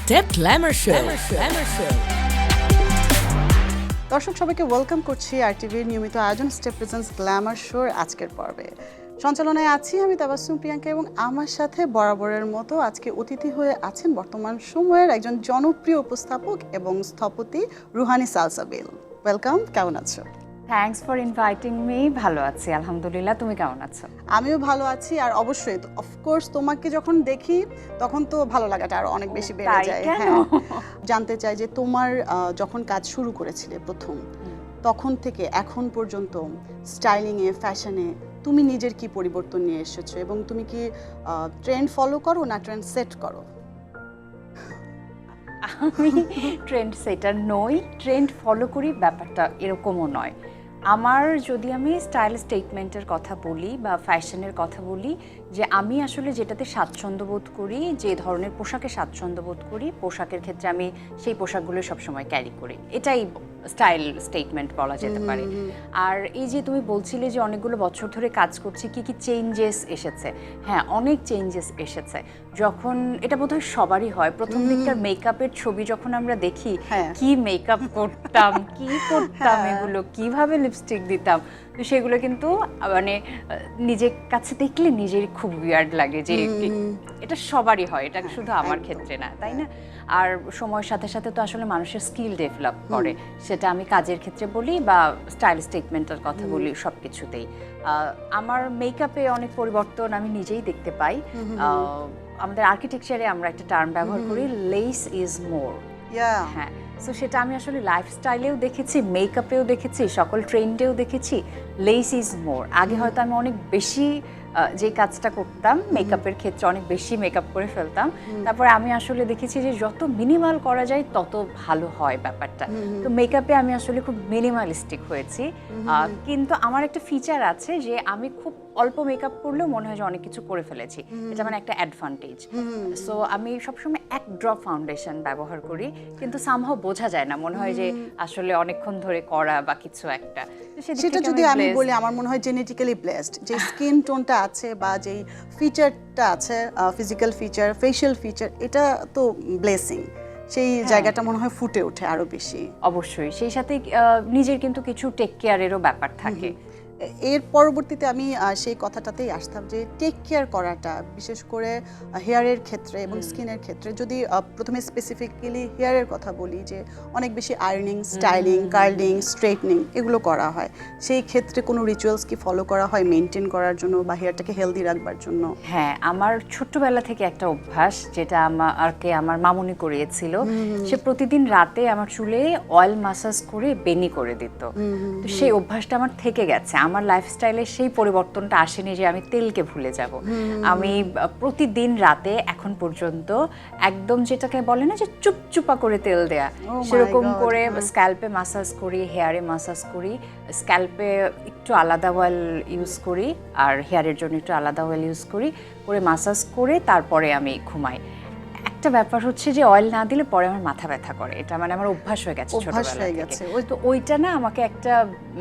Step Glamour show. দর্শক সবাইকে welcome করছি আরটিভির নিয়মিত আয়োজন স্টেপ প্রেজেন্স গ্ল্যামার শোর আজকের পর্বে। সঞ্চালনায় আছি আমি তাবাসসুম প্রিয়াঙ্কা এবং আমার সাথে বরাবরের মতো আজকে অতিথি হয়ে আছেন বর্তমান সময়ের একজন জনপ্রিয় উপস্থাপক এবং স্থপতি রুহানি সালসাবিল। ওয়েলকাম, কেমন আছো? Thanks for inviting me. ভালো আছি আলহামদুলিল্লাহ, তুমি কেমন আছো? আমিও ভালো আছি। আর অবশ্যই অফকোর্স তোমাকে যখন দেখি তখন তো ভালো লাগাটা আরো অনেক বেশি বেড়ে তাই যায়। কেন? হ্যাঁ, জানতে চাই যে তোমার যখন কাজ শুরু করেছিলে প্রথম, তখন থেকে এখন পর্যন্ত স্টাইলিংয়ে, ফ্যাশনে তুমি নিজের কি পরিবর্তন নিয়ে এসেছো এবং তুমি কি ট্রেন্ড ফলো করো না ট্রেন্ড সেট করো? আমি ট্রেন্ড সেটার নই, ট্রেন্ড ফলো করি ব্যাপারটা এরকমও নয়। আমার যদি আমি স্টাইল স্টেটমেন্টের কথা বলি বা ফ্যাশনের কথা বলি, যে আমি আসলে যেটাতে স্বাচ্ছন্দ্য বোধ করি, যে ধরনের পোশাকে স্বাচ্ছন্দ্য বোধ করি, পোশাকের ক্ষেত্রে আমি সেই পোশাকগুলো সবসময় ক্যারি করি, এটাই স্টাইল স্টেটমেন্ট বলা যেতে পারে। আর এই যে তুমি বলছিলে যে অনেকগুলো বছর ধরে কাজ করছি, কি কি চেঞ্জেস এসেছে? হ্যাঁ, অনেক চেঞ্জেস এসেছে। যখন এটা বোধহয় সবারই হয়, প্রথম দিককার মেকআপের ছবি যখন আমরা দেখি, কি মেকআপ করতাম, কি করতাম, এগুলো কিভাবে লিপস্টিক দিতাম, তো সেগুলো কিন্তু মানে নিজের কাছে দেখলে নিজের খুব উইয়ার্ড লাগে যে এটা সবারই হয়, এটা শুধু আমার ক্ষেত্রে না, তাই না? আর সময়ের সাথে সাথে তো আসলে মানুষের স্কিল ডেভেলপ করে, সেটা আমি কাজের ক্ষেত্রে বলি বা স্টাইল স্টেটমেন্টের কথা বলি, সব কিছুতেই। আমার মেকআপে অনেক পরিবর্তন আমি নিজেই দেখতে পাই। আমাদের আর্কিটেকচারে আমরা একটা টার্ম ব্যবহার করি, লেস ইজ মোর। হ্যাঁ, সো সেটা আমি আসলে লাইফস্টাইলেও দেখেছি, মেকআপেও দেখেছি, সকল ট্রেন্ডেও দেখেছি, লেস ইজ মোর। আগে হয়তো আমি অনেক বেশি যে কাজটা করতাম মেকআপের ক্ষেত্রে, অনেক বেশি মেকআপ করে ফেলতাম, তারপরে আমি আসলে দেখেছি যে যত মিনিমাল করা যায় তত ভালো হয় ব্যাপারটা। তো মেকআপে আমি আসলে খুব মিনিমালিস্টিক হয়েছি, কিন্তু আমার একটা ফিচার আছে যে আমি খুব অল্প মেকআপ করলেও মনে হয় যে অনেক কিছু করে ফেলেছি, এটা মানে একটা অ্যাডভান্টেজ। সো আমি সবসময় এক ড্রপ ফাউন্ডেশন ব্যবহার করি, কিন্তু সামহাও বোঝা যায় না, মনে হয় যে আসলে অনেকক্ষণ ধরে করা বা কিছু একটা। সেটা যদি আমি বলি, আমার মনে হয় জেনেটিক্যালি ব্লেসড, যে স্কিন টোনটা আছে বা যেই ফিচারটা আছে, ফিজিক্যাল ফিচার, ফেশিয়াল ফিচার, এটা তো ব্লেসিং। সেই জায়গাটা মনে হয় ফুটে ওঠে আরো বেশি। অবশ্যই, সেই সাথে নিজের কিন্তু কিছু টেক কেয়ারেরও ব্যাপার থাকে। এর পরবর্তীতে আমি সেই কথাটাতেই আসতাম যে টেক কেয়ার করাটা, বিশেষ করে হেয়ারের ক্ষেত্রে এবং স্কিনের ক্ষেত্রে। যদি প্রথমে স্পেসিফিক্যালি হেয়ারের কথা বলি, যে অনেক বেশি আয়রনিং, স্টাইলিং, কার্লিং, স্ট্রেটনিং এগুলো করা হয়, সেই ক্ষেত্রে কোনো রিচুয়ালস কি ফলো করা হয় মেনটেন করার জন্য বা হেয়ারটাকে হেলদি রাখবার জন্য? হ্যাঁ, আমার ছোট্টবেলা থেকে একটা অভ্যাস, যেটা আমাকে আমার মামুনি করিয়েছিল। সে প্রতিদিন রাতে আমার চুলে অয়েল মাসাজ করে বেনি করে দিত। তো সেই অভ্যাসটা আমার থেকে গেছে। আমার লাইফস্টাইলে সেই পরিবর্তনটা আসেনি যে আমি তেলকে ভুলে যাব। আমি প্রতিদিন রাতে এখন পর্যন্ত একদম, যেটাকে বলে না যে চুপচুপা করে তেল দেয়া, সেরকম করে স্ক্যাল্পে মাসাজ করি, হেয়ারে মাসাজ করি। স্ক্যাল্পে একটু আলাদা অয়েল ইউজ করি আর হেয়ারের জন্য একটু আলাদা অয়েল ইউজ করি, করে মাসাজ করে তারপরে আমি ঘুমাই। একটা ব্যাপার হচ্ছে যে অয়েল না দিলে পরে আমার মাথা ব্যথা করে, এটা মানে আমার অভ্যাস হয়ে গেছে ছোটবেলা থেকে। তো ওইটা না আমাকে একটা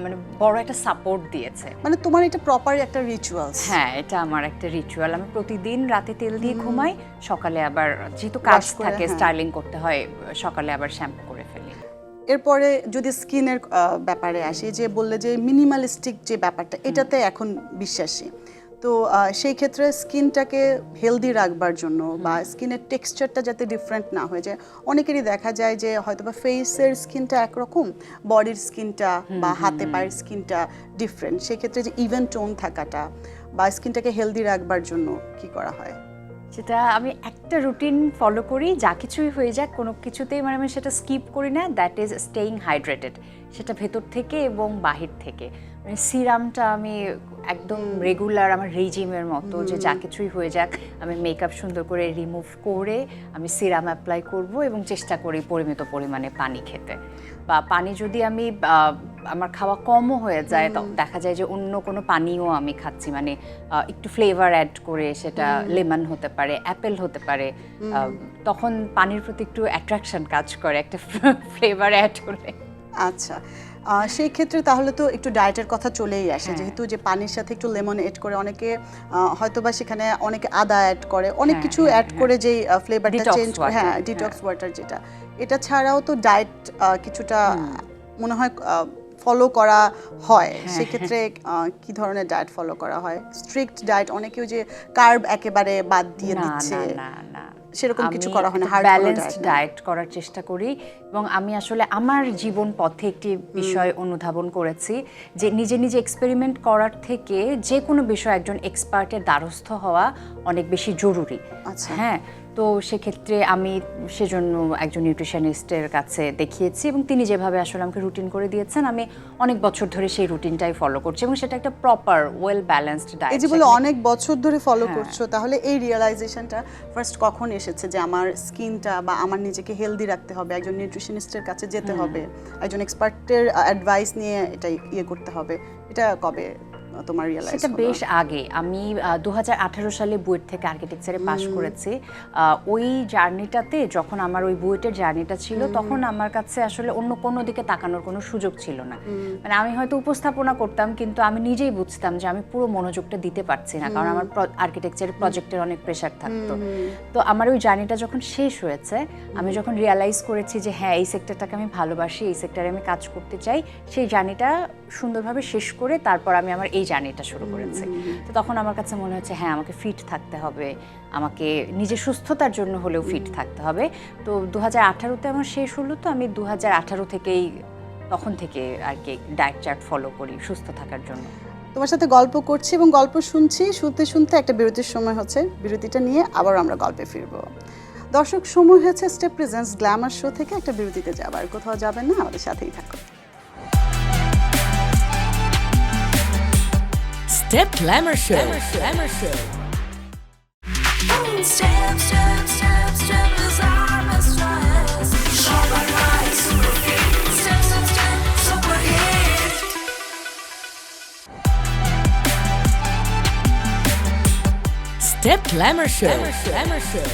মানে বড় একটা সাপোর্ট দিয়েছে। মানে তোমার এটা প্রপার একটা রিচুয়ালস? হ্যাঁ, এটা আমার একটা রিচুয়াল। আমি প্রতিদিন রাতে তেল দিয়ে ঘুমাই, সকালে আবার যেহেতু কাজ থাকে, স্টাইলিং করতে হয়, সকালে আবার শ্যাম্পু করে ফেলি। এরপরে যদি স্কিনের ব্যাপারে আসি, যে বললে যে মিনিমালিস্টিক যে ব্যাপারটা, এটাতে এখন বিশ্বাসী, তো সেই ক্ষেত্রে স্কিনটাকে হেলদি রাখবার জন্য বা স্কিনের টেক্সচারটা যাতে ডিফারেন্ট না হয়ে যায়, অনেকেরই দেখা যায় যে হয়তো বা ফেসের স্কিনটা একরকম, বডির স্কিনটা বা হাতে পায়ের স্কিনটা ডিফারেন্ট, সেক্ষেত্রে যে ইভেন টোন থাকাটা বা স্কিনটাকে হেলদি রাখবার জন্য কি করা হয়? সেটা আমি একটা রুটিন ফলো করি, যা কিছুই হয়ে যাক কোনো কিছুতেই মানে আমি সেটা স্কিপ করি না, দ্যাট ইজ স্টেইং হাইড্রেটেড। সেটা ভেতর থেকে এবং বাহির থেকে, মানে সিরামটা আমি একদম রেগুলার আমার রেজিমের মতো, যে যা কিছুই হয়ে যাক আমি মেকআপ সুন্দর করে রিমুভ করে আমি সিরাম অ্যাপ্লাই করব এবং চেষ্টা করি পরিমিত পরিমাণে পানি খেতে। বা পানি যদি আমি আমার খাওয়া কমও হয়ে যায়, তো দেখা যায় যে অন্য কোনো পানিও আমি খাচ্ছি, মানে একটু ফ্লেভার অ্যাড করে, সেটা লেমন হতে পারে, অ্যাপেল হতে পারে, তখন পানির প্রতি একটু অ্যাট্রাকশন কাজ করে একটা ফ্লেভার অ্যাড হলে। আচ্ছা, সেই ক্ষেত্রে তাহলে তো একটু ডায়েটের কথা চলেই আসে, হ্যাঁ। যেহেতু যে পানির সাথে একটু লেমন এড করে, অনেকে হয়তোবা সেখানে অনেকে আদা অ্যাড করে, অনেক হ্যাঁ, কিছু হ্যাঁ, অ্যাড হ্যাঁ। করে যেই ফ্লেভারটা Detox চেঞ্জ, water, হ্যাঁ হ্যাঁ। ডিটক্স ওয়াটার যেটা, এটা ছাড়াও তো ডায়েট কিছুটা মনে হয় ফলো করা হয়। হ্যাঁ, সেক্ষেত্রে কি ধরনের ডায়েট ফলো করা হয়? স্ট্রিক্ট ডায়েট, অনেকেও যে কার্ব একেবারে বাদ দিয়ে না দিচ্ছে, না না না সেরকম কিছু আমি করা হয় না, একটা হার্ড কোনো ব্যালেন্সড ডায়েট না? ডায়েট করার চেষ্টা করি এবং আমি আসলে আমার জীবন পথে একটি বিষয় অনুধাবন করেছি যে নিজে নিজে এক্সপেরিমেন্ট করার থেকে যে কোনো বিষয় একজন এক্সপার্টের দ্বারস্থ হওয়া অনেক বেশি জরুরি। আচ্ছা। হ্যাঁ, তো সেক্ষেত্রে আমি সেজন্য একজন নিউট্রিশনিস্টের কাছে দেখিয়েছি এবং তিনি যেভাবে আসলে আমাকে রুটিন করে দিয়েছেন, আমি অনেক বছর ধরে সেই রুটিনটাই ফলো করছি এবং সেটা একটা প্রপার ওয়েল ব্যালেন্সড এই ডায়েট। যে বলে অনেক বছর ধরে ফলো হ্যাঁ। করছো, তাহলে এই রিয়েলাইজেশনটা ফার্স্ট কখন এসেছে যে আমার স্কিনটা বা আমার নিজেকে হেলদি রাখতে হবে, একজন নিউট্রিশনিস্টের কাছে যেতে হবে, একজন এক্সপার্টের অ্যাডভাইস নিয়ে এটা করতে হবে, এটা কবে তোমার রিয়েলাইজ সেটা হলো? বেশ আগে। আমি 2018 সালে বুয়েট থেকে আর্কিটেকচারে পাশ করেছি। ওই জার্নিটাতে যখন আমার ওই বুয়েটের জার্নিটা ছিল, তখন আমার কাছে আসলে অন্য কোনো দিকে তাকানোর কোনো সুযোগ ছিল না। মানে আমি হয়তো উপস্থাপনা করতাম, কিন্তু আমি নিজেই বুঝতাম যে আমি পুরো মনোযোগটা দিতে পারছি না, কারণ আমার আর্কিটেকচারের প্রজেক্টের অনেক প্রেশার থাকতো। তো আমার ওই জার্নিটা যখন শেষ হয়েছে, আমি যখন রিয়ালাইজ করেছি যে হ্যাঁ, এই সেক্টরটাকে আমি ভালোবাসি, এই সেক্টরে আমি কাজ করতে চাই, সেই জার্নিটা সুন্দরভাবে শেষ করে তারপর আমি আমার এই জার্নিটা শুরু করেছি। তো তখন আমার কাছে মনে হচ্ছে হ্যাঁ, আমাকে ফিট থাকতে হবে, আমাকে নিজের সুস্থতার জন্য হলেও ফিট থাকতে হবে। তো 2018-তে আমার শেষ হলো, তো আমি 2018 থেকেই তখন থেকে আর কি ডায়েট চার্ট ফলো করি সুস্থ থাকার জন্য। তোমার সাথে গল্প করছি এবং গল্প শুনছি, শুনতে শুনতে একটা বিরতির সময় হচ্ছে, বিরতিটা নিয়ে আবার আমরা গল্পে ফিরবো। দর্শক, সময় হয়েছে স্টেপ প্রেজেন্স গ্ল্যামার শো থেকে একটা বিরতিতে যাবার। কোথাও যাবেন না, আমাদের সাথেই থাকুন। Step Glamour Show. Glamour Show. Step, step, step, step is our best choice. Shop and rise, super fit. Step, step, step, super hit. Step Glamour Show. Glamour Show.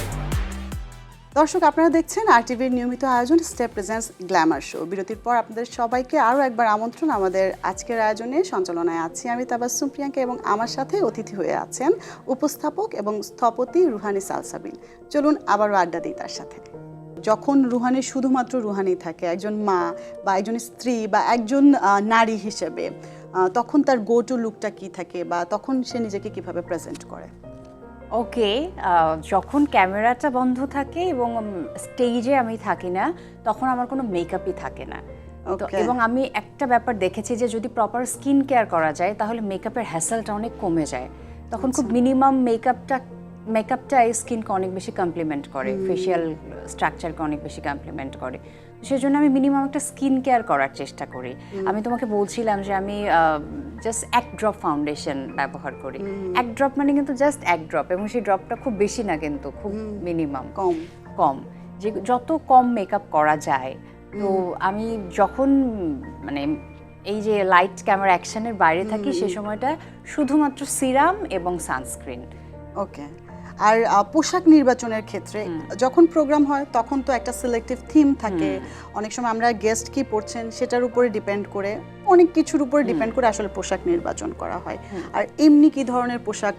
দর্শক, আপনারা দেখছেন আরটিভির নিয়মিত আয়োজন স্টেপ প্রেজেন্স গ্ল্যামার শো। বিরতির পর আপনাদের সবাইকে আরও একবার আমন্ত্রণ। আমাদের আজকের আয়োজনে সঞ্চালনায় আছি আমি তাবাসসুম প্রিয়াঙ্কা এবং আমার সাথে অতিথি হয়ে আছেন উপস্থাপক এবং স্থপতি রুহানি সালসাবিল। চলুন আবারও আড্ডা দিই তার সাথে। যখন রুহানি শুধুমাত্র রুহানি থাকে, একজন মা বা একজন স্ত্রী বা একজন নারী হিসেবে, তখন তার গো টু লুকটা কী থাকে বা তখন সে নিজেকে কিভাবে প্রেজেন্ট করে? ওকে, যখন ক্যামেরাটা বন্ধ থাকে এবং স্টেজে আমি থাকি না, তখন আমার কোনো মেকআপই থাকে না। তো Okay. এবং আমি একটা ব্যাপার দেখেছি যে যদি প্রপার স্কিন কেয়ার করা যায়, তাহলে মেকআপের হ্যাসেলটা অনেক কমে যায়। তখন খুব মিনিমাম মেকআপটা স্কিনকে অনেক বেশি কমপ্লিমেন্ট করে, ফেশিয়াল স্ট্রাকচারকে অনেক বেশি কমপ্লিমেন্ট করে। সেজন্য আমি মিনিমাম একটা স্কিন কেয়ার করার চেষ্টা করি। আমি তোমাকে বলছিলাম যে আমি জাস্ট 1 ড্রপ ফাউন্ডেশন ব্যবহার করি। 1 ড্রপ মানে কিন্তু জাস্ট 1 ড্রপ, এবং সেই ড্রপটা খুব বেশি না, কিন্তু খুব মিনিমাম, কম, যে যত কম মেকআপ করা যায়। তো আমি যখন মানে এই যে লাইট ক্যামেরা অ্যাকশনের বাইরে থাকি, সে সময়টা শুধুমাত্র সিরাম এবং সানস্ক্রিন। ওকে। আর পোশাক নির্বাচনের ক্ষেত্রে যখন প্রোগ্রাম হয় তখন তো একটা সিলেক্টিভ থিম থাকে, অনেক সময় আমরা গেস্ট কি পরছেন সেটার উপরে ডিপেন্ড করে, অনেক কিছুর উপরে ডিপেন্ড করে আসলে পোশাক নির্বাচন করা হয়। আর এমনি কি ধরনের পোশাক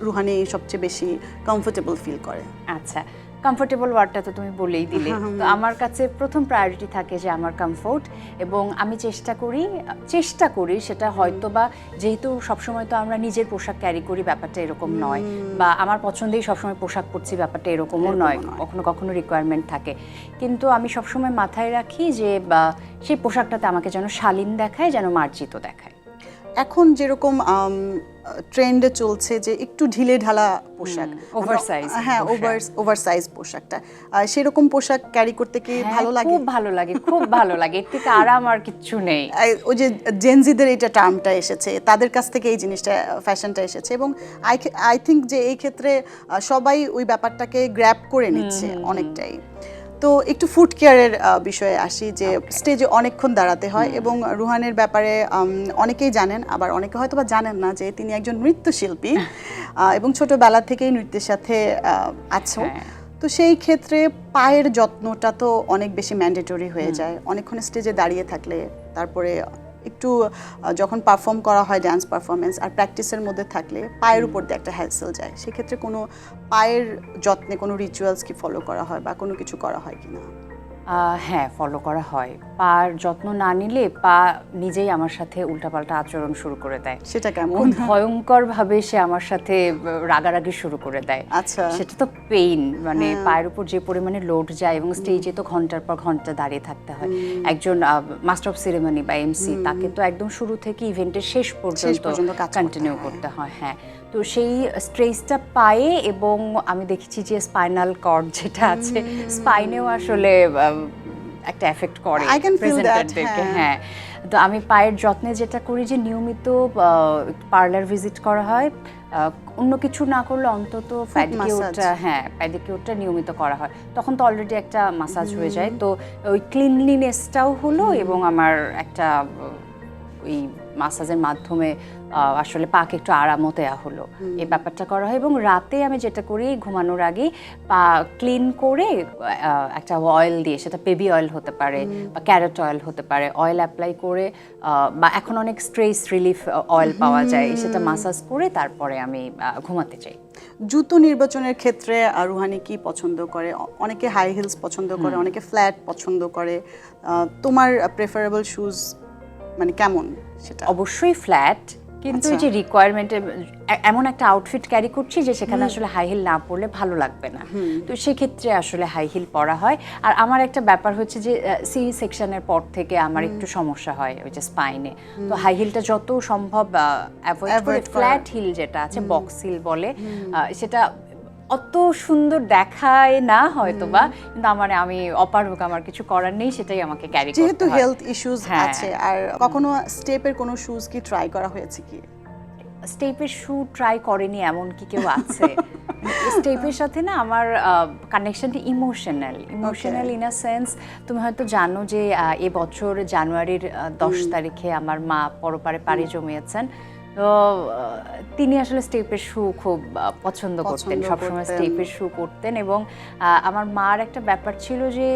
রুহানি সবচেয়ে বেশি কমফোর্টেবল ফিল করে? আচ্ছা, কমফোর্টেবল ওয়ার্ডটা তো তুমি বলেই দিলে। তো আমার কাছে প্রথম প্রায়োরিটি থাকে যে আমার কমফোর্ট, এবং আমি চেষ্টা করি সেটা হয়তো বা, যেহেতু সবসময় তো আমরা নিজের পোশাক ক্যারি করি ব্যাপারটা এরকম নয়, বা আমার পছন্দেই সবসময় পোশাক পরছি ব্যাপারটা এরকমও নয়, কখনো কখনো রিকোয়ারমেন্ট থাকে। কিন্তু আমি সবসময় মাথায় রাখি যে সেই পোশাকটাতে আমাকে যেন শালীন দেখায়, যেন মার্জিত দেখায়। এখন যেরকম ট্রেন্ডে চলছে যে একটু ঢিলে ঢালা পোশাক, ওভারসাইজ, হ্যাঁ ওভারসাইজ পোশাকটা, সেরকম পোশাক ক্যারি করতে কি ভালো লাগে? খুব ভালো লাগে, খুব ভালো লাগে, এর থেকে আরাম আর কিচ্ছু নেই। ওই যে জেনজিদের এটা টার্মটা এসেছে, তাদের কাছ থেকে এই জিনিসটা, ফ্যাশনটা এসেছে, এবং আই থিঙ্ক যে এই ক্ষেত্রে সবাই ওই ব্যাপারটাকে গ্র্যাব করে নিচ্ছে অনেকটাই। তো একটু ফুড কেয়ারের বিষয়ে আসি, যে স্টেজে অনেকক্ষণ দাঁড়াতে হয়, এবং রুহানের ব্যাপারে অনেকেই জানেন, আবার অনেকে হয়তো বা জানেন না যে তিনি একজন নৃত্যশিল্পী এবং ছোটবেলা থেকেই নৃত্যের সাথে আছো। তো সেই ক্ষেত্রে পায়ের যত্নটা তো অনেক বেশি ম্যান্ডেটরি হয়ে যায়। অনেকক্ষণ স্টেজে দাঁড়িয়ে থাকলে, তারপরে একটু যখন পারফর্ম করা হয় ডান্স পারফরমেন্স আর প্র্যাকটিসের মধ্যে থাকলে পায়ের উপর দিয়ে একটা হ্যাসেল যায়। সেক্ষেত্রে কোনো পায়ের যত্নে কোনো রিচুয়ালস কি ফলো করা হয় বা কোনো কিছু করা হয় কিনা? হ্যাঁ, ফলো করা হয়। পার যত্ন না নিলে পা নিজেই আমার সাথে উল্টাপাল্টা আচরণ শুরু করে দেয়। সেটা কেমন? খুব ভয়ঙ্করভাবে সে আমার সাথে রাগারাগি শুরু করে দেয়। আচ্ছা। সেটা তো পেইন, মানে পায়ের উপর যে পরিমাণে লোড যায় এবং স্টেজে তো ঘন্টার পর ঘন্টা দাঁড়িয়ে থাকতে হয়। একজন মাস্টার অফ সেরেমনি বা এমসি, তাকে তো একদম শুরু থেকে ইভেন্টের শেষ পর্যন্ত কাজ কন্টিনিউ করতে হয়। হ্যাঁ, তো সেই স্ট্রেসটা পায়ে, এবং আমি দেখেছি যে স্পাইনাল কর্ড যেটা আছে, স্পাইনেও আসলে একটা এফেক্ট করে প্রেজেন্টারদেরকে। হ্যাঁ, তো আমি পায়ের যত্নে যেটা করি যে নিয়মিত পার্লার ভিজিট করা হয়, অন্য কিছু না করলে অন্তত প্যাডিকিউরটা নিয়মিত করা হয়। তখন তো অলরেডি একটা মাসাজ হয়ে যায়, তো ওই ক্লিনলিনেসটাও হলো এবং আমার একটা ওই মাসাজের মাধ্যমে আসলে পাকে একটু আরামও দেওয়া হলো, এই ব্যাপারটা করা হয়। এবং রাতে আমি যেটা করি, ঘুমানোর আগে পা ক্লিন করে একটা অয়েল দিয়ে, সেটা বেবি অয়েল হতে পারে বা ক্যারট অয়েল হতে পারে, অয়েল অ্যাপ্লাই করে, বা এখন অনেক স্ট্রেস রিলিফ অয়েল পাওয়া যায়, সেটা মাসাজ করে তারপরে আমি ঘুমাতে চাই। জুতো নির্বাচনের ক্ষেত্রে রুহানি কি পছন্দ করে? অনেকে হাই হিলস পছন্দ করে, অনেকে ফ্ল্যাট পছন্দ করে। তোমার প্রেফারেবল শুজ মানে কেমন সেটা? অবশ্যই ফ্ল্যাট, কিন্তু এই যে রিকোয়ারমেন্টে এমন একটা আউটফিট ক্যারি করছি যে সেখানে আসলে হাই হিল না পরলে ভালো লাগবে না, তো সেক্ষেত্রে আসলে হাই হিল পরা হয়। আর আমার একটা ব্যাপার হচ্ছে যে সি সেকশনের পর থেকে আমার একটু সমস্যা হয় ওই যে স্পাইনে, তো হাই হিলটা যত সম্ভব অ্যাভয়েড করে ফ্ল্যাট হিল যেটা আছে, বক্স হিল বলে, সেটা অত সুন্দর দেখায় না হয়তো বা, কিন্তু আমি অপারগ, আমার কিছু করার নেই, সেটাই আমাকে ক্যারি করতে হয়। যেহেতু হেলথ ইস্যুস আছে। আর কখনো স্টেপের কোনো শুজ কি ট্রাই করা হয়েছে কি? স্টেপের শু ট্রাই করেনি এমন কি কেউ আছে? স্টেপের সাথে না আমার কানেকশনটা ইমোশনাল ইন আ সেন্স। তুমি হয়তো জানো যে এবছর জানুয়ারির 10 তারিখে আমার মা পরপারে পাড়ি জমিয়েছেন। তো তিনি আসলে স্টেপের শু খুব পছন্দ করতেন, সবসময় স্টেপের শু করতেন। এবং আমার মার একটা ব্যাপার ছিল যে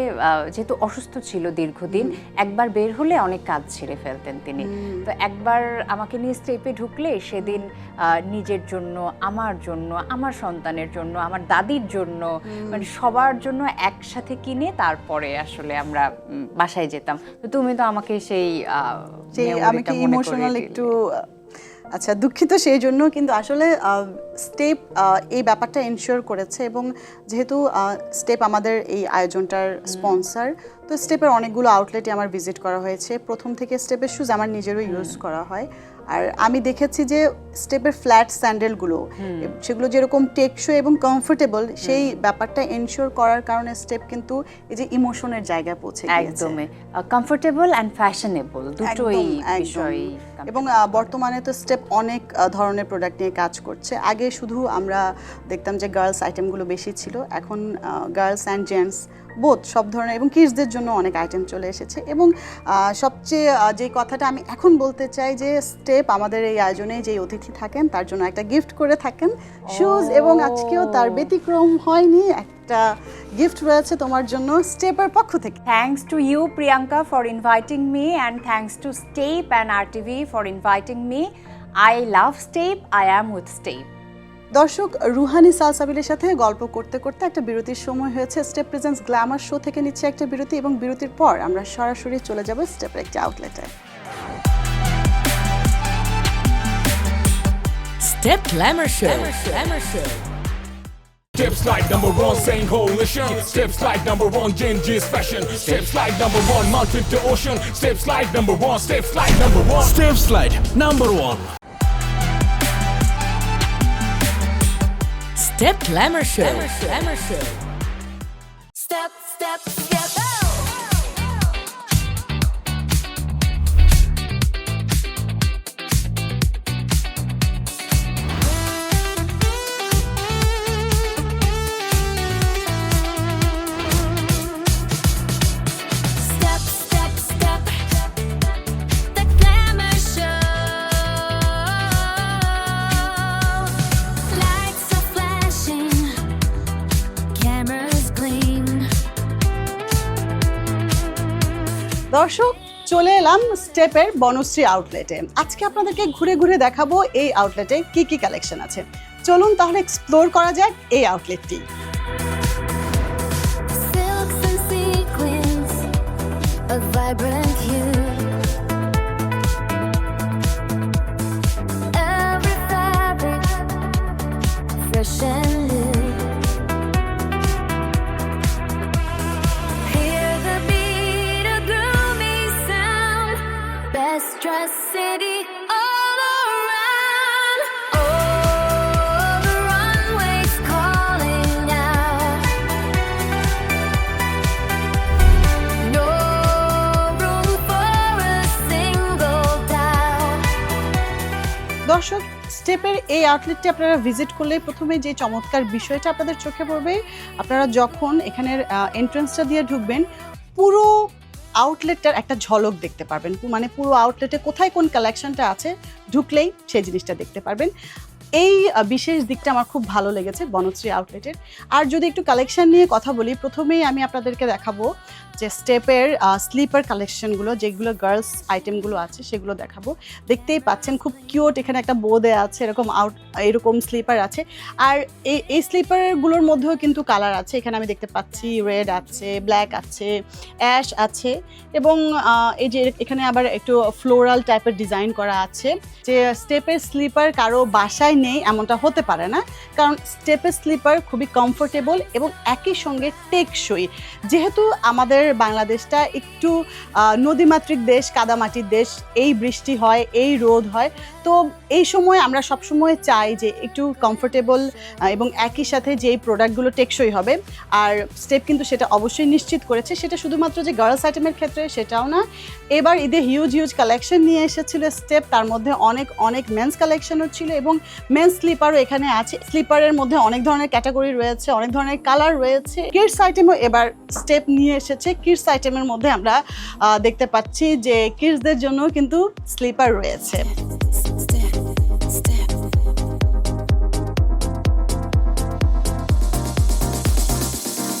যেহেতু অসুস্থ ছিল দীর্ঘদিন, একবার বের হলে অনেক কাজ ছেড়ে ফেলতেন তিনি। তো একবার আমাকে নিয়ে স্টেপে ঢুকলে সেদিন নিজের জন্য, আমার জন্য, আমার সন্তানের জন্য, আমার দাদির জন্য, মানে সবার জন্য একসাথে কিনে তারপরে আসলে আমরা বাসায় যেতাম। তো তুমি তো আমাকে সেই আমি কি ইমোশনাল একটু আচ্ছা দুঃখিত সেই জন্য, কিন্তু আসলে স্টেপ এই ব্যাপারটা এনশিওর করেছে। এবং যেহেতু স্টেপ আমাদের এই আয়োজনটার স্পন্সর, তো স্টেপের অনেকগুলো আউটলেটে আমার ভিজিট করা হয়েছে। প্রথম থেকে স্টেপের শুজ আমার নিজেরও ইউজ করা হয়। আর আমি দেখেছি যে স্টেপের ফ্ল্যাট স্যান্ডেলগুলো, সেগুলো যেরকম টেকসই এবং কমফোর্টেবল, সেই ব্যাপারটা এনশিওর করার কারণে স্টেপ কিন্তু এই যে ইমোশনের জায়গায় পৌঁছে গিয়েছে। একদমই কমফোর্টেবল অ্যান্ড ফ্যাশনেবল, দুটোই বিষয়। এবং বর্তমানে তো স্টেপ অনেক ধরনের প্রোডাক্ট নিয়ে কাজ করছে। আগে শুধু আমরা দেখতাম যে গার্লস আইটেমগুলো বেশি ছিল, এখন গার্লস অ্যান্ড জেন্টস বোথ সব ধরনের, এবং কিডসদের জন্য অনেক আইটেম চলে এসেছে। এবং সবচেয়ে যে কথাটা আমি এখন বলতে চাই যে স্টেপ আমাদের এই আয়োজনে যে অতিথি থাকেন তার জন্য একটা গিফট করে থাকেন শুজ, এবং আজকেও তার ব্যতিক্রম হয়নি, একটা গিফট রয়েছে তোমার জন্য স্টেপের পক্ষ থেকে। Thanks to you, Priyanka, for inviting me, and thanks to Step and RTV for inviting me. I love Step. I am with Step. দর্শক, রুহানি সালসাবিলের সাথে গল্প করতে করতে একটা বিরতির সময় হয়েছে। স্টেপ প্রেজেন্স গ্ল্যামার শো থেকে নিচ্ছে একটা বিরতি, এবং বিরতির পর আমরা সরাসরি চলে যাব স্টেপের একটা আউটলেটে। Step Glamour Show. Steps like number one, saying coalition. Steps like number one, Genji's fashion. Steps like number one, mountain to ocean. Steps like number one, steps like number one. Step Slide number 1. Step Glamour Show. Step, step, step. Step, step, step. The glamour show. Lights are flashing, cameras দর্শক, চলে এলাম স্টেপের বনশ্রী আউটলেটে। আজকে আপনাদেরকে ঘুরে ঘুরে দেখাবো এই আউটলেটে কি কি কালেকশন আছে। চলুন তাহলে এক্সপ্লোর করা যাক এই আউটলেটটি। Silks and sequins of vibrant hue. Every fabric fresh and new. Hear the beat, a groovy sound. Best dressed city all around. Oh, the runway's calling out. No room for a single doubt. দর্শক, স্টেপের এই আউটলেটটি আপনারা visit করলে প্রথমে যে চমৎকার বিষয়টা আপনাদের চোখে পড়বে, আপনারা যখন এখানের এন্ট্রান্সটা দিয়ে ঢুকবেন পুরো আউটলেটটার একটা ঝলক দেখতে পারবেন। মানে পুরো আউটলেটে কোথায় কোন কালেকশনটা আছে ঢুকলেই সেই জিনিসটা দেখতে পারবেন। এই বিশেষ দিকটা আমার খুব ভালো লেগেছে বনশ্রী আউটলেটের। আর যদি একটু কালেকশন নিয়ে কথা বলি, প্রথমেই আমি আপনাদেরকে দেখাবো যে স্টেপের স্লিপার কালেকশনগুলো, যেগুলো গার্লস আইটেমগুলো আছে সেগুলো দেখাবো। দেখতেই পাচ্ছেন খুব কিউট, এখানে একটা বো দেয়া আছে, এরকম স্লিপার আছে। আর এই স্লিপারগুলোর মধ্যেও কিন্তু কালার আছে। এখানে আমি দেখতে পাচ্ছি রেড আছে, ব্ল্যাক আছে, অ্যাশ আছে, এবং এই যে এখানে আবার একটু ফ্লোরাল টাইপের ডিজাইন করা আছে। যে স্টেপের স্লিপার কারো বাসায় নেই এমনটা হতে পারে না, কারণ স্টেপের স্লিপার খুবই কমফোর্টেবল এবং একই সঙ্গে টেকসই। যেহেতু আমাদের বাংলাদেশটা একটু নদীমাতৃক দেশ, কাদামাটির দেশ, এই বৃষ্টি হয়, এই রোদ হয়, তো এই সময় আমরা সবসময় চাই যে একটু কমফোর্টেবল এবং একই সাথে যে এই প্রোডাক্টগুলো টেকসই হবে। আর স্টেপ কিন্তু সেটা অবশ্যই নিশ্চিত করেছে। সেটা শুধুমাত্র যে গার্লস আইটেমের ক্ষেত্রে সেটাও না, এবার ঈদে হিউজ কালেকশন নিয়ে এসেছিল স্টেপ। তার মধ্যে অনেক মেন্স কালেকশনও ছিল এবং মেন্স স্লিপারও এখানে আছে। স্লিপারের মধ্যে অনেক ধরনের ক্যাটাগরি রয়েছে, অনেক ধরনের কালার রয়েছে। কিডস আইটেমও এবার স্টেপ নিয়ে এসেছে। কিডস আইটেমের মধ্যে আমরা দেখতে পাচ্ছি যে কিডসদের জন্য কিন্তু স্লিপার রয়েছে। Step, step.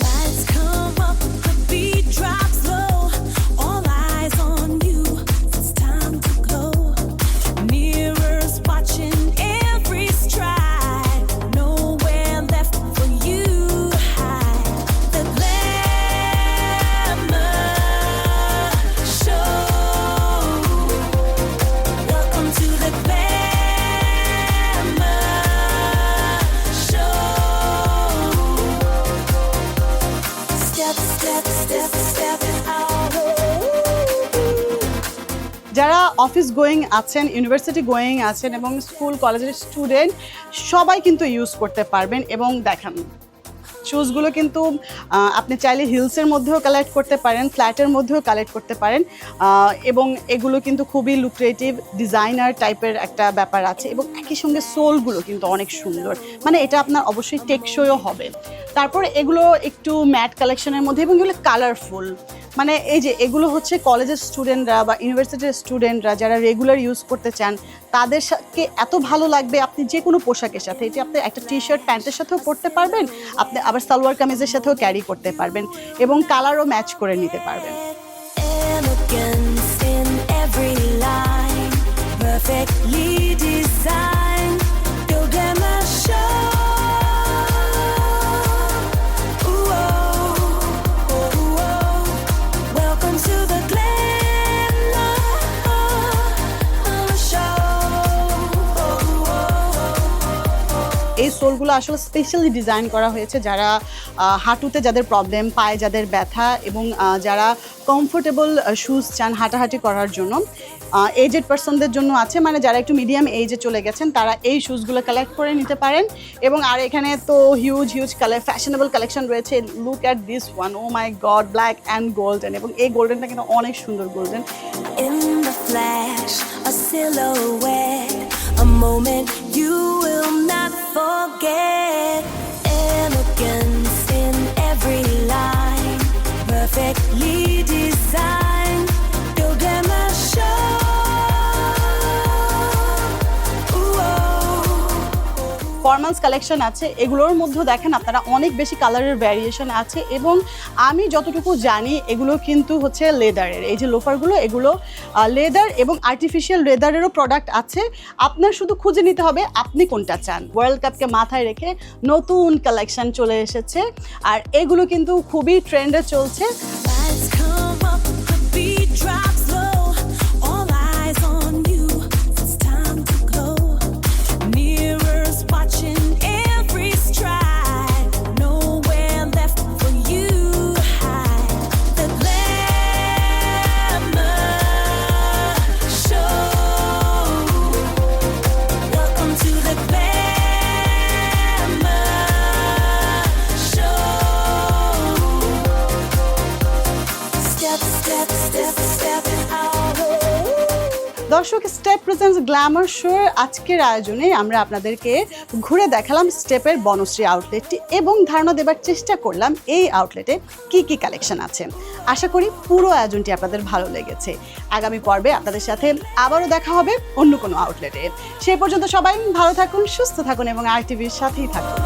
Lights come up, the beat drops low. All eyes on you, it's time to go. Mirrors watching every stride. Nowhere left for you to hide. The glamour show. Welcome to the glamour show. Step, step, step, step out. যারা office going আছেন, university going আছেন এবং school কলেজের student সবাই কিন্তু use করতে পারবেন। এবং দেখেন শুজগুলো কিন্তু আপনি চাইলে হিলসের মধ্যেও কালেক্ট করতে পারেন, ফ্ল্যাটের মধ্যেও কালেক্ট করতে পারেন, এবং এগুলো কিন্তু খুবই লুক্রেটিভ ডিজাইনার টাইপের একটা ব্যাপার আছে। এবং একই সঙ্গে সোলগুলো কিন্তু অনেক সুন্দর, মানে এটা আপনার অবশ্যই টেকসইও হবে। তারপর এগুলো একটু ম্যাট কালেকশনের মধ্যে এবং এগুলো কালারফুল। মানে এই যে এগুলো হচ্ছে কলেজের স্টুডেন্টরা বা ইউনিভার্সিটির স্টুডেন্টরা যারা রেগুলার ইউজ করতে চান তাদেরকে এত ভালো লাগবে। আপনি যে কোনো পোশাকের সাথে, এটি আপনি একটা টি শার্ট প্যান্টের সাথেও পরতে পারবেন, আপনি আবার সালোয়ার কামিজের সাথেও ক্যারি করতে পারবেন এবং কালারও ম্যাচ করে নিতে পারবেন। Elegance in every line, perfectly designed. Build them a show. Ooh, oh, ooh, oh. Welcome to the glamour show. এই সোলগুলো আসলে স্পেশালি ডিজাইন করা হয়েছে যারা হাঁটুতে যাদের প্রবলেম, পায়ে যাদের ব্যথা এবং যারা কমফোর্টেবল শুজ চান হাঁটাহাঁটি করার জন্য। এজেড পার্সনদের জন্য আছে, মানে যারা একটু মিডিয়াম এজে চলে গেছেন তারা এই শুজগুলো কালেক্ট করে নিতে পারেন। এবং আর এখানে তো হিউজ কালার ফ্যাশনেবল কালেকশন রয়েছে। Look at this one, oh my god, black and golden. এবং এই গোল্ডেনটা কিন্তু অনেক সুন্দর golden. In the flash, a silhouette, a moment you will not forget. Elegance in every line, perfectly designed. Build them a show. Ooh, oh, formals collection আছে, এগুলোর মধ্যেও দেখেন আপনারা অনেক বেশি কালারের ভ্যারিয়েশন আছে এবং আমি যতটুকু জানি এগুলো কিন্তু হচ্ছে লেদারের। এই যে লোফারগুলো এগুলো লেদার এবং আর্টিফিশিয়াল লেদারেরও প্রোডাক্ট আছে, আপনার শুধু খুঁজে নিতে হবে আপনি কোনটা চান। ওয়ার্ল্ড কাপকে মাথায় রেখে নতুন কালেকশন চলে এসেছে আর এগুলো কিন্তু খুবই ট্রেন্ডে চলছে। Lights come up, the beat drops low. All eyes on you, it's time to glow. Mirrors watching every stride. Nowhere left for you to hide. The glamour show. Welcome to the glamour show. Step, step, step, step out. দর্শক, step presents Glamour show আজকের আয়োজনে আমরা আপনাদেরকে ঘুরে দেখালাম স্টেপের বনশ্রী আউটলেটটি এবং ধারণা দেবার চেষ্টা করলাম এই আউটলেটে কি কি কালেকশন আছে। আশা করি পুরো আয়োজনটি আপনাদের ভালো লেগেছে। আগামী পর্বে আপনাদের সাথে আবারও দেখা হবে অন্য কোনো আউটলেটে। সেই পর্যন্ত সবাই ভালো থাকুন, সুস্থ থাকুন এবং RTV সাথেই থাকুন।